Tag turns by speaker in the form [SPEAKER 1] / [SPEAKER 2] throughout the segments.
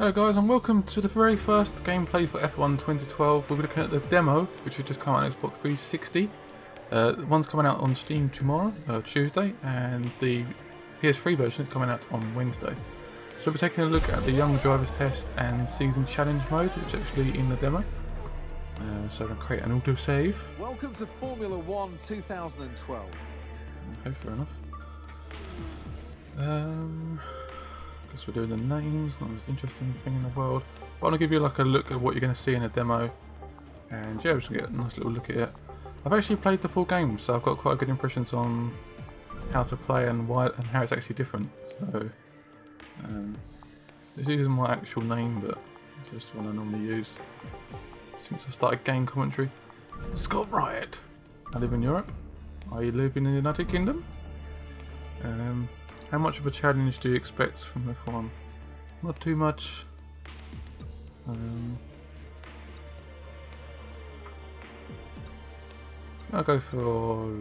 [SPEAKER 1] Hello guys and welcome to the very first gameplay for F1 2012. We'll be looking at the demo which has just come out on Xbox 360. One's coming out on Steam tomorrow, Tuesday, and the PS3 version is coming out on Wednesday. So we're taking a look at the Young Drivers Test and Season Challenge mode, which is actually in the demo. So I'm going to create an autosave.
[SPEAKER 2] Welcome to Formula 1 2012.
[SPEAKER 1] Okay, fair enough. Guess we're doing the names, not the most interesting thing in the world. But I'm going to give you like a look at what you're going to see in the demo. And yeah, we're just going to get a nice little look at it. I've actually played the full game, so I've got quite good impressions on how to play and why and how it's actually different. So this isn't my actual name, but it's just one I normally use since I started game commentary. Scott Riot. I live in Europe. I live in the United Kingdom. How much of a challenge do you expect from F1? Not too much. I'll go for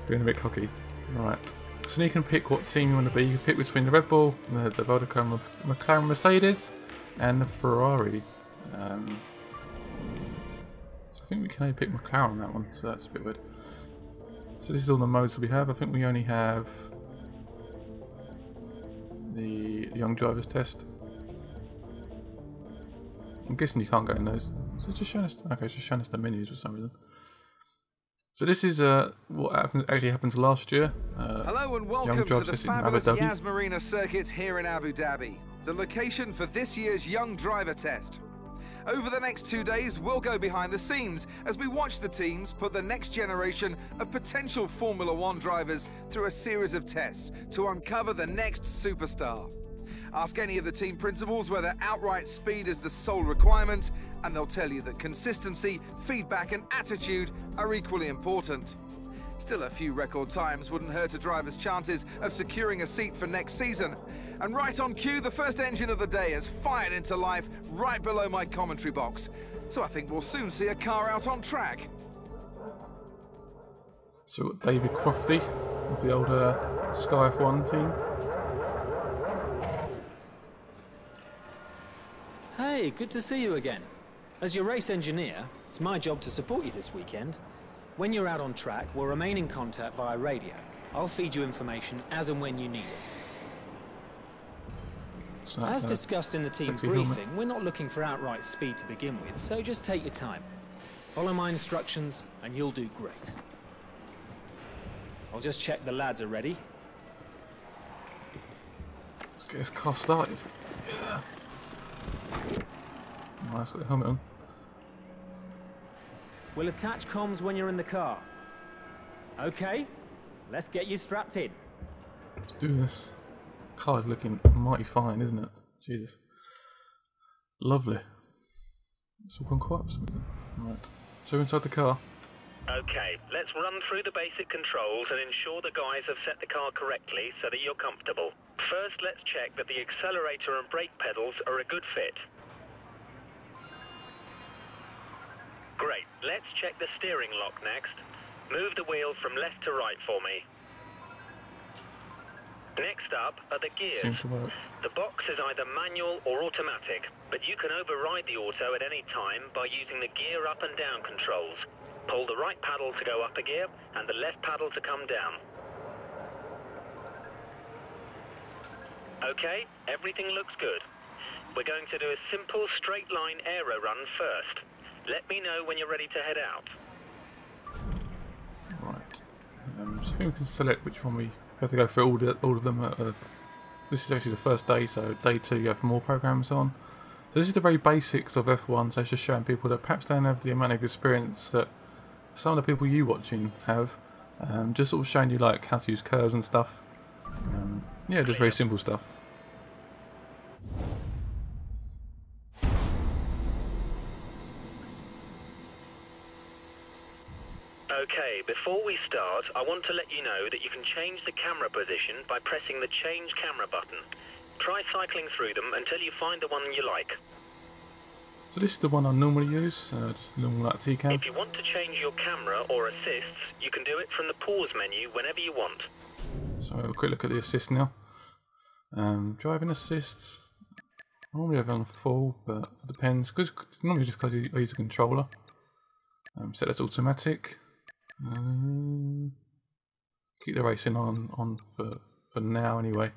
[SPEAKER 1] being a bit cocky. Right. So you can pick what team you want to be. You can pick between the Red Bull, the Vodafone McLaren Mercedes, and the Ferrari. So I think we can only pick McLaren on that one, so that's a bit weird. So this is all the modes that we have. I think we only have the Young Drivers Test. I'm guessing you can't go in those. So it's just showing us. Okay, it's just showing us the menus for some reason. So this is what actually happened last year.
[SPEAKER 2] Hello and welcome to the fabulous Yas Marina circuit here in Abu Dhabi, the location for this year's Young Driver Test. Over the next 2 days, we'll go behind the scenes as we watch the teams put the next generation of potential Formula 1 drivers through a series of tests to uncover the next superstar. Ask any of the team principals whether outright speed is the sole requirement, and they'll tell you that consistency, feedback and attitude are equally important. Still, a few record times wouldn't hurt a driver's chances of securing a seat for next season. And right on cue, the first engine of the day has fired into life right below my commentary box. So I think we'll soon see a car out on track.
[SPEAKER 1] So we've got David Crofty of the old Sky F1 team.
[SPEAKER 3] Hey, good to see you again. As your race engineer, it's my job to support you this weekend. When you're out on track, we'll remain in contact via radio. I'll feed you information as and when you need it.
[SPEAKER 1] So
[SPEAKER 3] as discussed in the team briefing, we're not looking for outright speed to begin with, so just take your time. Follow my instructions and you'll do great. I'll just check the lads are ready.
[SPEAKER 1] Let's get this car started. Yeah. Oh, that's got the helmet on.
[SPEAKER 3] We'll attach comms when you're in the car. Okay, let's get you strapped in.
[SPEAKER 1] Let's do this. The car is looking mighty fine, isn't it? Jesus. Lovely. It's all gone quiet for some reason. Right. So we're inside the car.
[SPEAKER 4] Okay, let's run through the basic controls and ensure the guys have set the car correctly so that you're comfortable. First, let's check that the accelerator and brake pedals are a good fit. Great, let's check the steering lock next. Move the wheel from left to right for me. Next up are the gears.
[SPEAKER 1] Seems to work.
[SPEAKER 4] The box is either manual or automatic, but you can override the auto at any time by using the gear up and down controls. Pull the right paddle to go up a gear and the left paddle to come down. Okay, everything looks good. We're going to do a simple straight line aero run first. Let me know when you're ready to head out.
[SPEAKER 1] Right. So I think we can select which one we have to go through all of them. This is actually the first day, so day 2 you have more programs on. So this is the very basics of F1, so it's just showing people that perhaps don't have the amount of experience that some of the people you watching have. Just sort of showing you like how to use curves and stuff. Yeah, just very simple stuff.
[SPEAKER 4] Okay, before we start, I want to let you know that you can change the camera position by pressing the change camera button. Try cycling through them until you find the one you like.
[SPEAKER 1] So this is the one I normally use, just a normal like T-cam.
[SPEAKER 4] If you want to change your camera or assists, you can do it from the pause menu whenever you want.
[SPEAKER 1] So a quick look at the assist now. Driving assists. Normally I've on full, but it depends. Because normally just because you use a controller. Set as automatic. Keep the racing on for now anyway.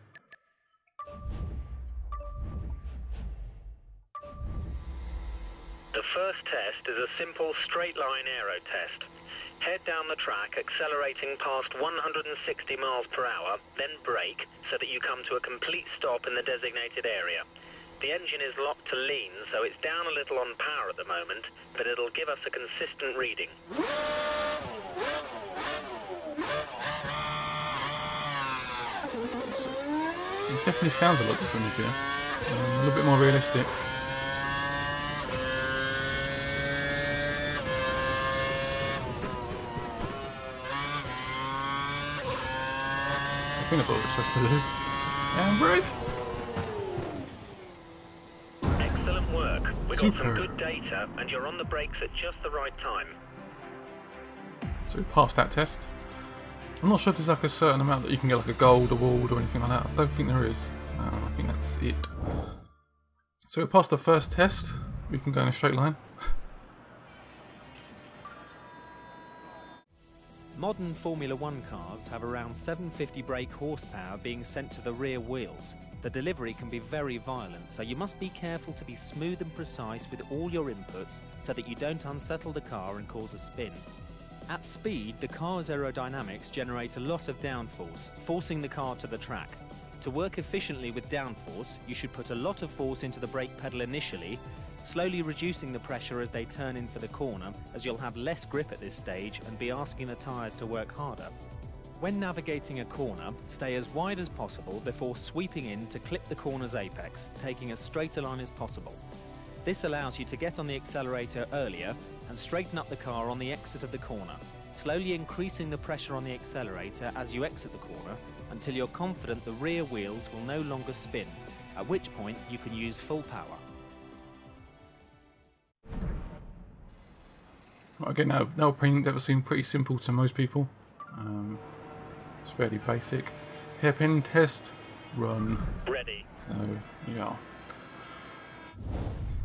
[SPEAKER 4] The first test is a simple straight line aero test. Head down the track, accelerating past 160 miles per hour, then brake so that you come to a complete stop in the designated area. The engine is locked to lean, so it's down a little on power at the moment, but it'll give us a consistent reading.
[SPEAKER 1] It definitely sounds a lot different this year. A little bit more realistic. I think that's what we're supposed to do. And brake!
[SPEAKER 4] Excellent work. We got some good data, and you're on the brakes at just the right time.
[SPEAKER 1] So we passed that test. I'm not sure if there's like a certain amount that you can get like a gold award or anything like that. I don't think there is. I think that's it. So we passed the first test. We can go in a straight line.
[SPEAKER 3] Modern Formula One cars have around 750 brake horsepower being sent to the rear wheels. The delivery can be very violent, so you must be careful to be smooth and precise with all your inputs so that you don't unsettle the car and cause a spin. At speed, the car's aerodynamics generate a lot of downforce, forcing the car to the track. To work efficiently with downforce, you should put a lot of force into the brake pedal initially, slowly reducing the pressure as they turn in for the corner, as you'll have less grip at this stage and be asking the tyres to work harder. When navigating a corner, stay as wide as possible before sweeping in to clip the corner's apex, taking as straight a line as possible. This allows you to get on the accelerator earlier and straighten up the car on the exit of the corner, slowly increasing the pressure on the accelerator as you exit the corner until you're confident the rear wheels will no longer spin, at which point you can use full power.
[SPEAKER 1] Again, that will seem pretty simple to most people. It's fairly basic. Hairpin test, run.
[SPEAKER 4] Ready.
[SPEAKER 1] So, yeah.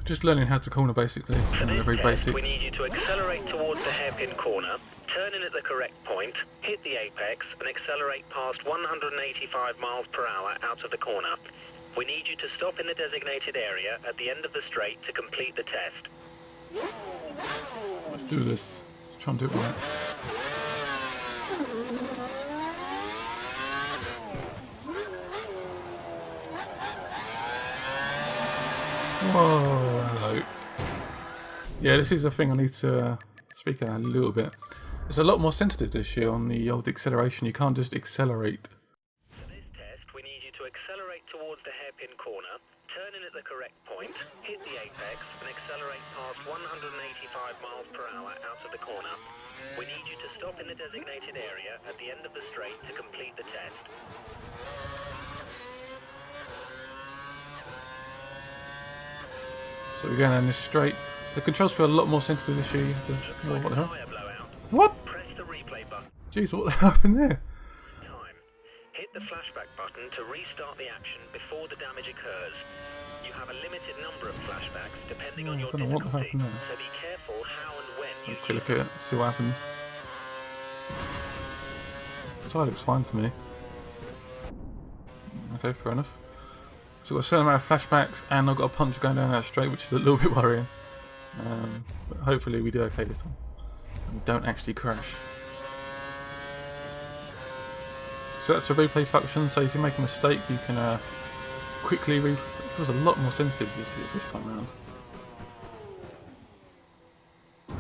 [SPEAKER 1] Just learning how to corner basically.
[SPEAKER 4] For this
[SPEAKER 1] Very
[SPEAKER 4] test,
[SPEAKER 1] basics.
[SPEAKER 4] we need you to accelerate towards the hairpin corner, turn in at the correct point, hit the apex, and accelerate past 185 miles per hour out of the corner. We need you to stop in the designated area at the end of the straight to complete the test.
[SPEAKER 1] Let's do this. Let's try and do it right. Whoa, hello. Yeah, this is a thing I need to speak on a little bit. It's a lot more sensitive this year on the old acceleration. You can't just accelerate.
[SPEAKER 4] For this test, we need you to accelerate towards the hairpin corner, turn in at the correct point, hit the apex, and accelerate past 185 miles per hour out of the corner. We need you to stop in the designated area at the end of the straight to complete the test.
[SPEAKER 1] So we're going down this straight. The controls feel a lot more sensitive this year.
[SPEAKER 4] Like
[SPEAKER 1] What
[SPEAKER 4] a
[SPEAKER 1] the hell?
[SPEAKER 4] tyre blowout.
[SPEAKER 1] What?
[SPEAKER 4] Press the replay button.
[SPEAKER 1] Jeez, what happened there?
[SPEAKER 4] Time. Hit the flashback button to restart the action before the damage occurs. You have a limited number of flashbacks depending on your
[SPEAKER 1] I don't know what
[SPEAKER 4] difficulty,
[SPEAKER 1] happened there.
[SPEAKER 4] so be careful how and when you
[SPEAKER 1] Quick look at it, see what happens. The tire looks fine to me. Okay, fair enough. So we've got a certain amount of flashbacks, and I've got a punch going down that straight, which is a little bit worrying. But hopefully we do okay this time. And we don't actually crash. So that's the replay function, so if you make a mistake you can quickly replay. It feels a lot more sensitive this time around.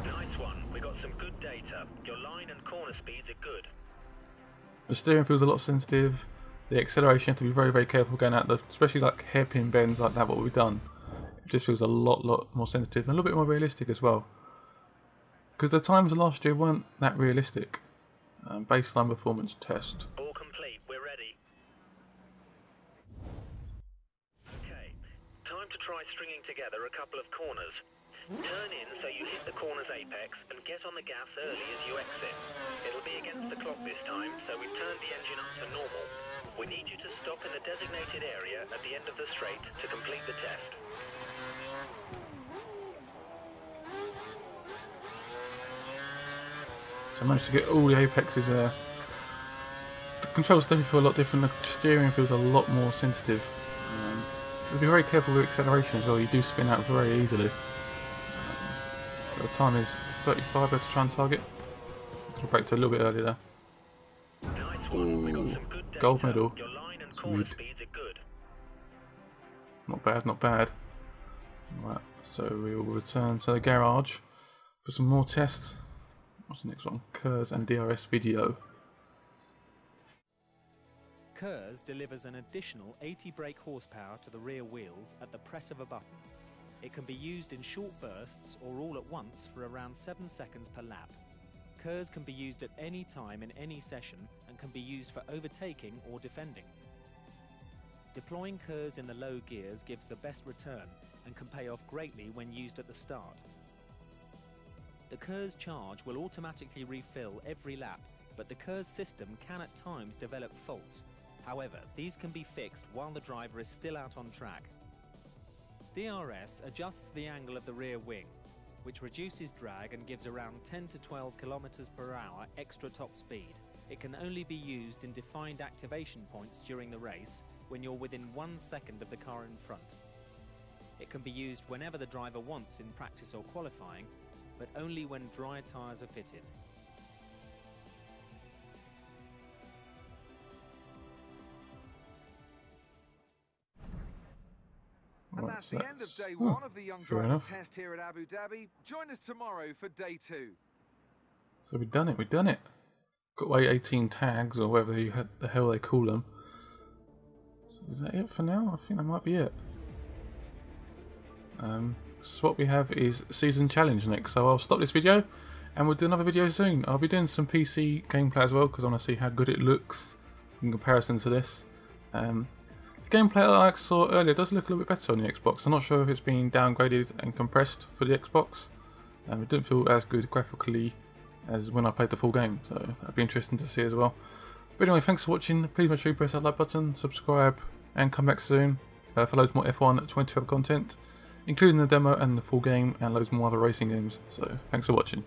[SPEAKER 4] Nice one. We got some good data. Your line and corner speeds are good.
[SPEAKER 1] The steering feels a lot sensitive. The acceleration, you have to be very, very careful going out, especially like hairpin bends like that, what we've done. It just feels a lot more sensitive and a little bit more realistic as well. Because the times last year weren't that realistic. Baseline performance test.
[SPEAKER 4] All complete. We're ready. Okay. Time to try stringing together a couple of corners. Turn in so you hit the corner's apex and get on the gas early as you exit. It'll be against the clock this time, so we've turned the engine up to normal. We need you to Stop in the designated area at the end of the straight to complete the test.
[SPEAKER 1] So I managed to get all the apexes there. The controls definitely feel a lot different, the steering feels a lot more sensitive. Be very careful with acceleration as well, you do spin out very easily. So the time is 35, I have to try and target. I could have braked a little bit earlier there. Ooh, gold medal. Good. Not bad, not bad. Right, so we will return to the garage for some more tests. What's the next one? KERS and DRS video.
[SPEAKER 3] KERS delivers an additional 80 brake horsepower to the rear wheels at the press of a button. It can be used in short bursts or all at once for around 7 seconds per lap. KERS can be used at any time in any session and can be used for overtaking or defending. Deploying KERS in the low gears gives the best return and can pay off greatly when used at the start. The KERS charge will automatically refill every lap, but the KERS system can at times develop faults. However, these can be fixed while the driver is still out on track. DRS adjusts the angle of the rear wing, which reduces drag and gives around 10 to 12 km per hour extra top speed. It can only be used in defined activation points during the race when you're within 1 second of the car in front. It can be used whenever the driver wants in practice or qualifying, but only when dry tyres are fitted.
[SPEAKER 2] And that's the end of day one of the Young Drivers Test here at Abu Dhabi. Join us tomorrow for day 2.
[SPEAKER 1] So we've done it, Got away 18 tags, or whatever the hell they call them. So is that it for now? I think that might be it. So what we have is Season Challenge next, so I'll stop this video and we'll do another video soon. I'll be doing some PC gameplay as well because I want to see how good it looks in comparison to this. The gameplay like I saw earlier does look a little bit better on the Xbox. I'm not sure if it's been downgraded and compressed for the Xbox. It didn't feel as good graphically as when I played the full game, so that'd be interesting to see as well. But anyway, thanks for watching. Please make sure you press that like button, subscribe, and come back soon for loads more F1 2012 content, including the demo and the full game and loads more other racing games. So thanks for watching.